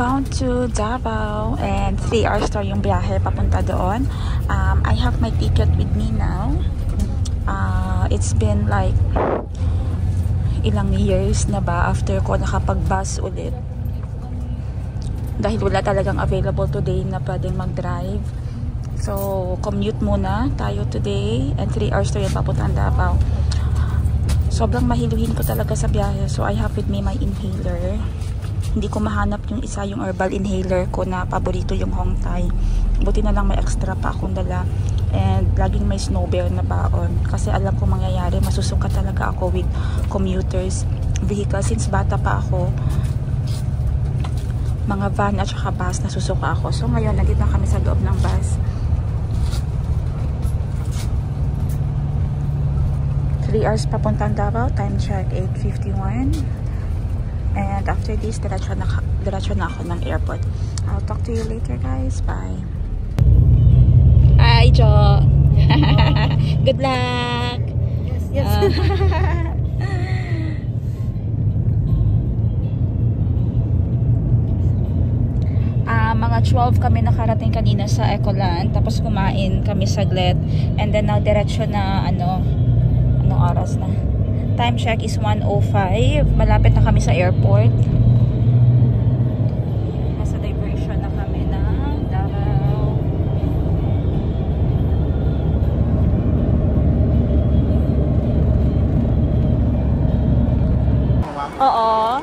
bound to Davao and 3 hours to yung biyahe papunta doon. I have my ticket with me now. It's been like ilang years na ba after ko nakapag-bus ulit. Dahil wala talagang available today na pwedeng mag-drive. So, commute muna tayo today and 3 hours to yung papuntang Davao. Sobrang mahiluhin ko talaga sa biyahe. So, I have with me my inhaler. Hindi ko mahanap yung isa, yung herbal inhaler ko na paborito, yung Hong Tai. Buti na lang may extra pa akong dala. And laging may snow bear na baon. Kasi alam ko mangyayari, masusuka talaga ako with commuters vehicle. Since bata pa ako, mga van at saka bus, nasusuka ako. So ngayon, nandito na kami sa loob ng bus. 3 hours papuntang Davao. Time check, 8:51. And after this, diretso na ako ng airport. I'll talk to you later, guys. Bye. Hi, Jo. Good luck. Yes. Mga 12 kami nakarating kanina sa Ecoland. Tapos kumain kami saglit. And then now, diretso na, anong oras na? Time check is 1:05. Malapit na kami sa airport. Nasa diversion na kami ng Davao. Oo.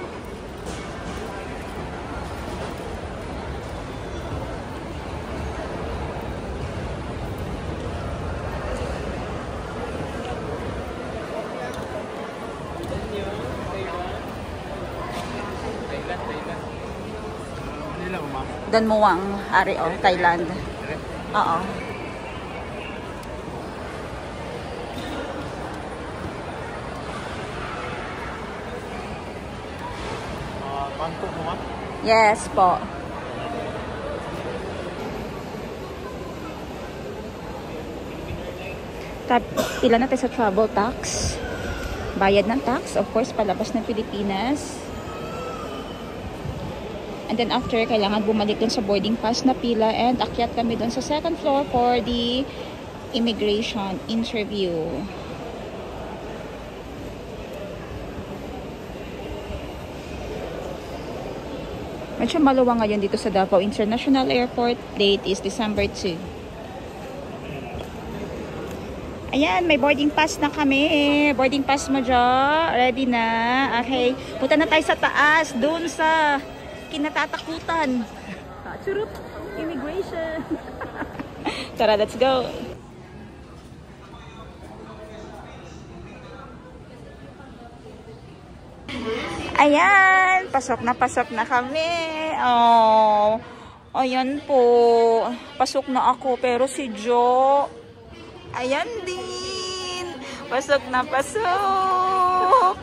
Dan Muang, ari o, Thailand. Oo. Bangkok mo? Yes po. Pila na tayo sa travel tax. Bayad ng tax, of course, palabas ng Pilipinas. And then after, kailangan bumalik dun sa boarding pass na pila and akyat kami dun sa second floor for the immigration interview. Medyo maluwang ngayon dito sa Davao International Airport. Date is December 2. Ayan, may boarding pass na kami. Boarding pass mo, Jo. Ready na? Okay. Punta na tayo sa taas. Dun sa kinatatakutan. Churut! Immigration! Tara, let's go! Ayan! Pasok na kami. Oh, ayan po. Pasok na ako. Pero si Jo, ayan din. Pasok na pasok.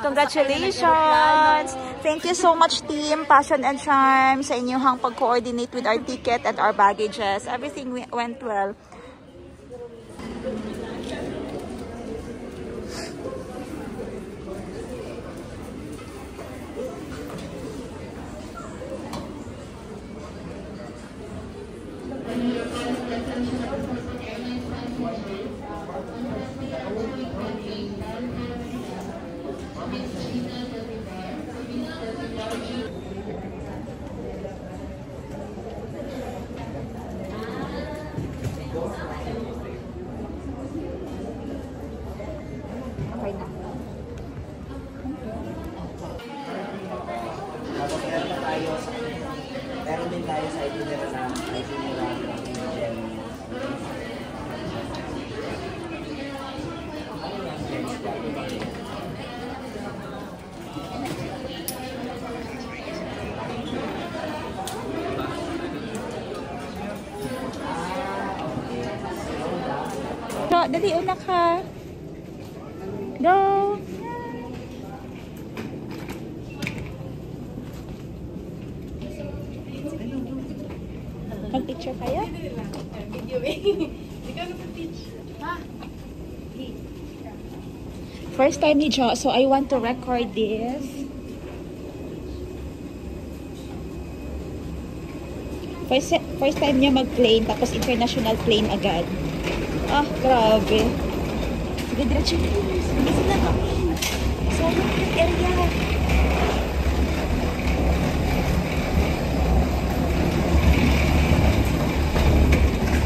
Congratulations! Thank you so much, team Passion and Charm, sa inyong pag-coordinate with our ticket and our baggages. Everything went well. Meron din tayo sa itinerary na dali, una ka. Go! Mag-picture kayo? First time ni Jo, so I want to record this. First time niya mag-plane, tapos international plane agad. Ah, grabe. Sige, diretso. Sige sila na. So, area.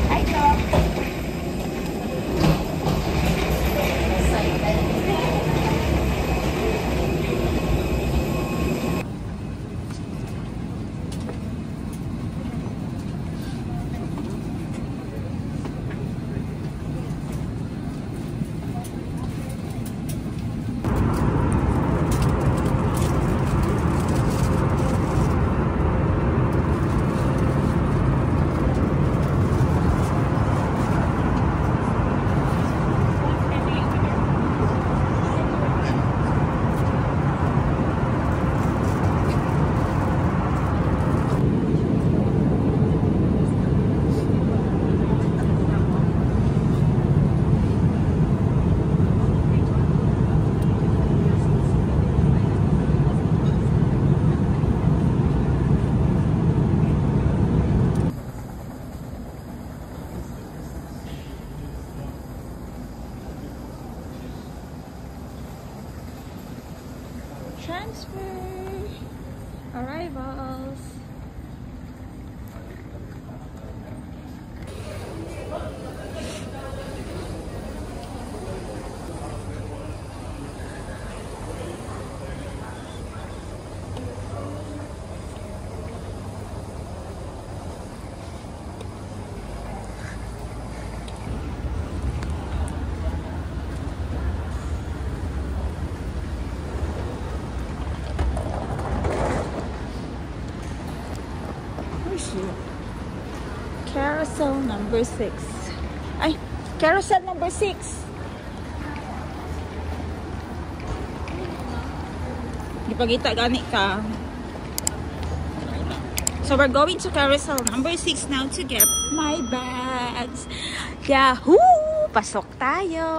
Hi, Doc. Transfer arrivals. Carousel number 6. Ay, carousel number 6. Ipagita gani ka. So we're going to carousel number 6 now to get my bags. Yahoo! Pasok tayo.